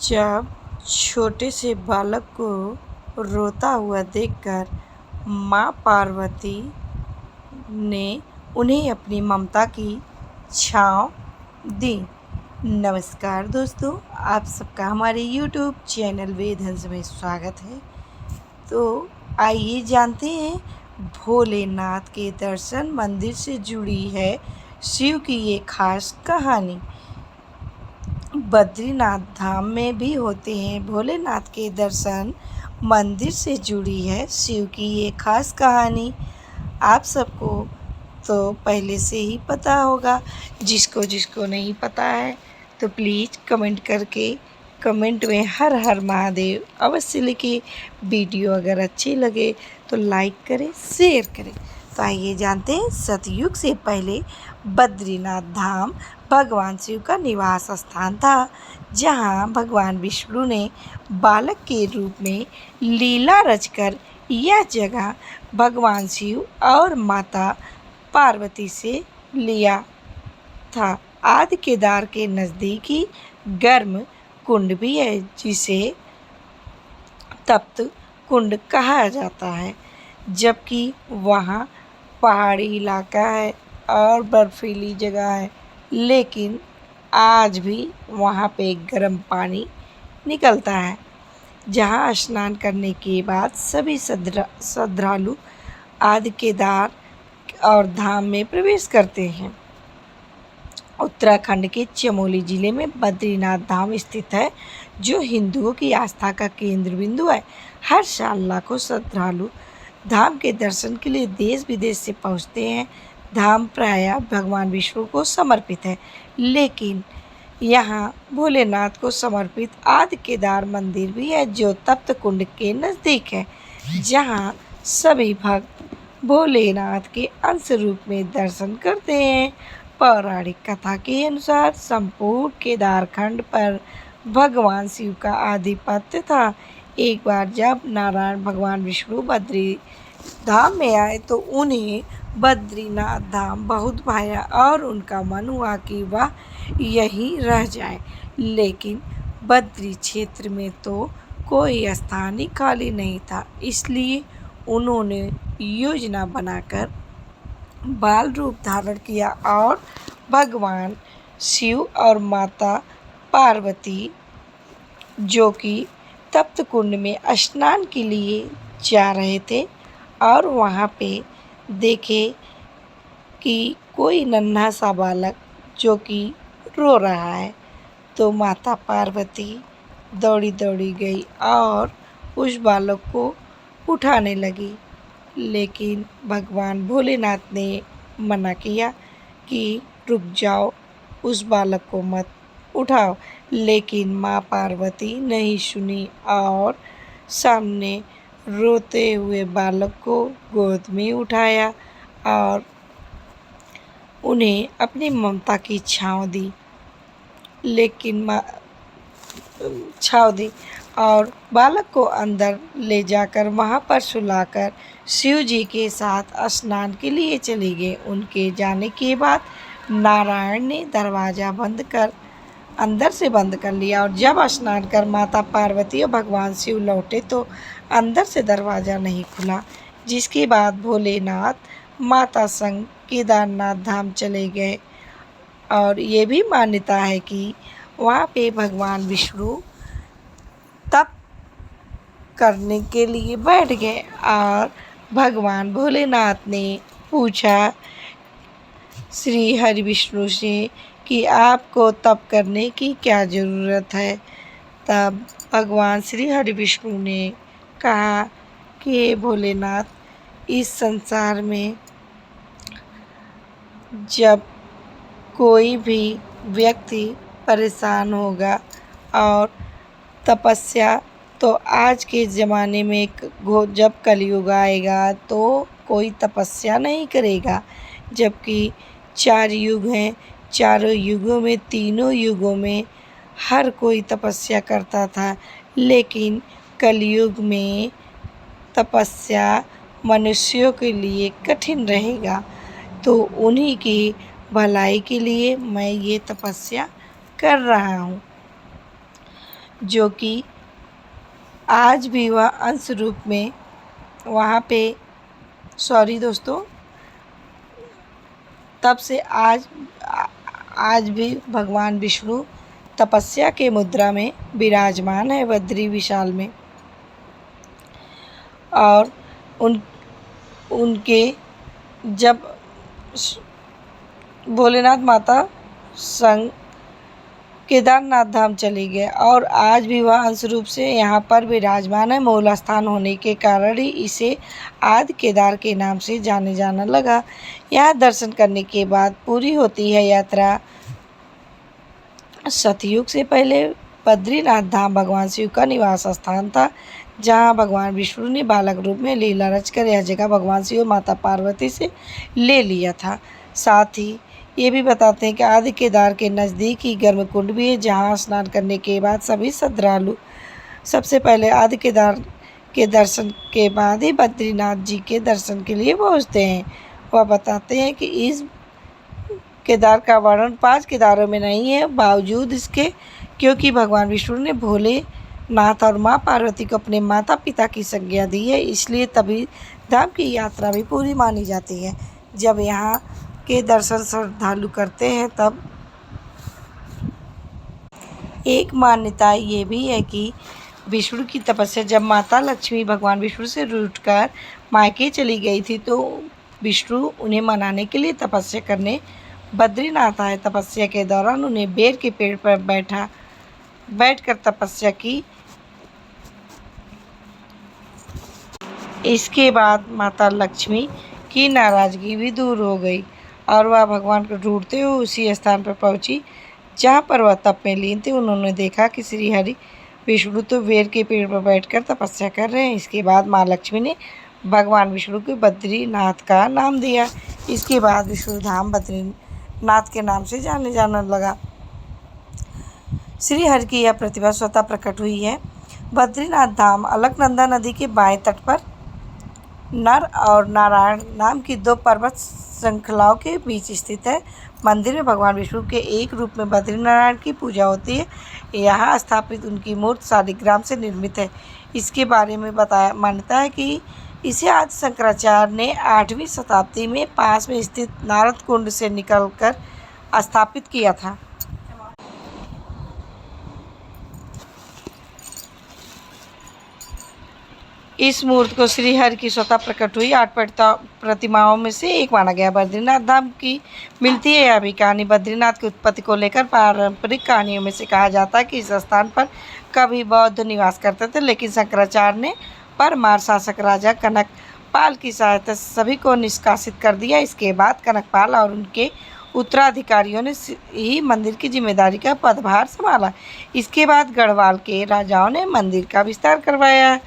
जब छोटे से बालक को रोता हुआ देखकर माँ पार्वती ने उन्हें अपनी ममता की छाँव दी। नमस्कार दोस्तों, आप सबका हमारे YouTube चैनल वेदहंस में स्वागत है। तो आइए जानते हैं भोलेनाथ के दर्शन मंदिर से जुड़ी है शिव की ये खास कहानी। बद्रीनाथ धाम में भी होते हैं भोलेनाथ के दर्शन, मंदिर से जुड़ी है शिव की ये खास कहानी। आप सबको तो पहले से ही पता होगा, जिसको जिसको नहीं पता है तो प्लीज़ कमेंट करके कमेंट में हर हर महादेव अवश्य लिखें। वीडियो अगर अच्छी लगे तो लाइक करें, शेयर करें। तो आइए जानते हैं, सतयुग से पहले बद्रीनाथ धाम भगवान शिव का निवास स्थान था, जहां भगवान विष्णु ने बालक के रूप में लीला रचकर यह जगह भगवान शिव और माता पार्वती से लिया था। आदि केदार के नज़दीक ही गर्म कुंड भी है, जिसे तप्त कुंड कहा जाता है, जबकि वहाँ पहाड़ी इलाका है और बर्फीली जगह है, लेकिन आज भी वहाँ पे गर्म पानी निकलता है, जहाँ स्नान करने के बाद सभी श्रद्धालु आदि केदार और धाम में प्रवेश करते हैं। उत्तराखंड के चमोली जिले में बद्रीनाथ धाम स्थित है, जो हिंदुओं की आस्था का केंद्र बिंदु है। हर साल लाखों श्रद्धालु धाम के दर्शन के लिए देश विदेश से पहुंचते हैं। धाम प्रायः भगवान विष्णु को समर्पित है, लेकिन यहाँ भोलेनाथ को समर्पित आदि केदार मंदिर भी है, जो तप्त कुंड के नज़दीक है, जहाँ सभी भक्त भोलेनाथ के अंश रूप में दर्शन करते हैं। पौराणिक कथा के अनुसार संपूर्ण केदारखंड पर भगवान शिव का आधिपत्य था। एक बार जब नारायण भगवान विष्णु बद्री धाम में आए तो उन्हें बद्रीनाथ धाम बहुत भाया और उनका मन हुआ कि वह यहीं रह जाए। लेकिन बद्री क्षेत्र में तो कोई स्थान ही खाली नहीं था, इसलिए उन्होंने योजना बनाकर बाल रूप धारण किया और भगवान शिव और माता पार्वती, जो कि तप्त कुंड में स्नान के लिए जा रहे थे, और वहाँ पे देखे कि कोई नन्हा सा बालक जो कि रो रहा है, तो माता पार्वती दौड़ी दौड़ी गई और उस बालक को उठाने लगी। लेकिन भगवान भोलेनाथ ने मना किया कि रुक जाओ, उस बालक को मत उठाओ। लेकिन माँ पार्वती नहीं सुनी और सामने रोते हुए बालक को गोद में उठाया और उन्हें अपनी ममता की छाँव दी और बालक को अंदर ले जाकर वहाँ पर सुलाकर शिव जी के साथ स्नान के लिए चले गए। उनके जाने के बाद नारायण ने दरवाज़ा अंदर से बंद कर लिया, और जब स्नान कर माता पार्वती और भगवान शिव लौटे तो अंदर से दरवाज़ा नहीं खुला, जिसके बाद भोलेनाथ माता संग केदारनाथ धाम चले गए। और ये भी मान्यता है कि वहाँ पे भगवान विष्णु तप करने के लिए बैठ गए और भगवान भोलेनाथ ने पूछा श्री हरि विष्णु से कि आपको तप करने की क्या ज़रूरत है। तब भगवान श्री हरि विष्णु ने कहा कि हे भोलेनाथ, इस संसार में जब कोई भी व्यक्ति परेशान होगा और तपस्या, तो आज के ज़माने में जब कलयुग आएगा तो कोई तपस्या नहीं करेगा, जबकि 4 युग हैं, चारों युगों में, तीनों युगों में हर कोई तपस्या करता था, लेकिन कलयुग में तपस्या मनुष्यों के लिए कठिन रहेगा। तो उन्हीं की भलाई के लिए मैं ये तपस्या कर रहा हूँ। जो कि आज भी वह अंश रूप में वहाँ पे सॉरी दोस्तों, तब से आज भी भगवान विष्णु तपस्या के मुद्रा में विराजमान है बद्री विशाल में। और उनके जब भोलेनाथ माता संग केदारनाथ धाम चली गए और आज भी वह अंश रूप से यहाँ पर विराजमान है। मूल स्थान होने के कारण ही इसे आदि केदार के नाम से जाने जाना लगा। यहाँ दर्शन करने के बाद पूरी होती है यात्रा। सतयुग से पहले बद्रीनाथ धाम भगवान शिव का निवास स्थान था, जहाँ भगवान विष्णु ने बालक रूप में लीला रचकर यह जगह भगवान शिव और माता पार्वती से ले लिया था। साथ ही ये भी बताते हैं कि आदि केदार के नज़दीक ही गर्म कुंड भी है, जहाँ स्नान करने के बाद सभी श्रद्धालु सबसे पहले आदि केदार के दर्शन के बाद ही बद्रीनाथ जी के दर्शन के लिए पहुँचते हैं। वह बताते हैं कि इस केदार का वर्णन 5 केदारों में नहीं है, बावजूद इसके क्योंकि भगवान विष्णु ने भोलेनाथ और माँ पार्वती को अपने माता पिता की संज्ञा दी है, इसलिए तभी धाम की यात्रा भी पूरी मानी जाती है। जब यहाँ के दर्शन श्रद्धालु करते हैं तब एक मान्यता ये भी है कि विष्णु की तपस्या जब माता लक्ष्मी भगवान विष्णु से रूठकर मायके चली गई थी, तो विष्णु उन्हें मनाने के लिए तपस्या करने बद्रीनाथ आए। तपस्या के दौरान उन्हें बेर के पेड़ पर बैठकर तपस्या की। इसके बाद माता लक्ष्मी की नाराज़गी भी दूर हो गई और वह भगवान को ढूंढते हुए उसी स्थान पर पहुंची जहां पर वह तप में लीन थे। उन्होंने देखा कि श्री हरि विष्णु तो बेर के पेड़ पर बैठकर तपस्या कर रहे हैं। इसके बाद माँ लक्ष्मी ने भगवान विष्णु को बद्रीनाथ का नाम दिया। इसके बाद विष्णु धाम बद्रीनाथ के नाम से जाने जाने लगा। श्री हरि की यह प्रतिभा स्वतः प्रकट हुई है। बद्रीनाथ धाम अलकनंदा नदी के बाएं तट पर नर और नारायण नाम की 2 पर्वत श्रृंखलाओं के बीच स्थित है। मंदिर में भगवान विष्णु के एक रूप में बद्रीनारायण की पूजा होती है। यहाँ स्थापित उनकी मूर्ति शालिग्राम से निर्मित है। इसके बारे में मान्यता है कि इसे आदि शंकराचार्य ने 8वीं शताब्दी में पास में स्थित नारद कुंड से निकलकर स्थापित किया था। इस मूर्ति को श्री हरि की स्वतः प्रकट हुई 8 प्रतिमाओं में से एक माना गया। बद्रीनाथ धाम की मिलती है यह भी कहानी। बद्रीनाथ की उत्पत्ति को लेकर पारंपरिक कहानियों में से कहा जाता है कि इस स्थान पर कभी बौद्ध निवास करते थे, लेकिन शंकराचार्य ने परमार शासक राजा कनकपाल की सहायता से सभी को निष्कासित कर दिया। इसके बाद कनकपाल और उनके उत्तराधिकारियों ने ही मंदिर की जिम्मेदारी का पदभार संभाला। इसके बाद गढ़वाल के राजाओं ने मंदिर का विस्तार करवाया।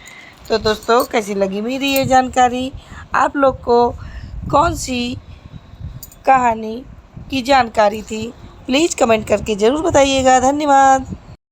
तो दोस्तों, कैसी लगी मेरी ये जानकारी? आप लोग को कौन सी कहानी की जानकारी थी? प्लीज़ कमेंट करके ज़रूर बताइएगा। धन्यवाद।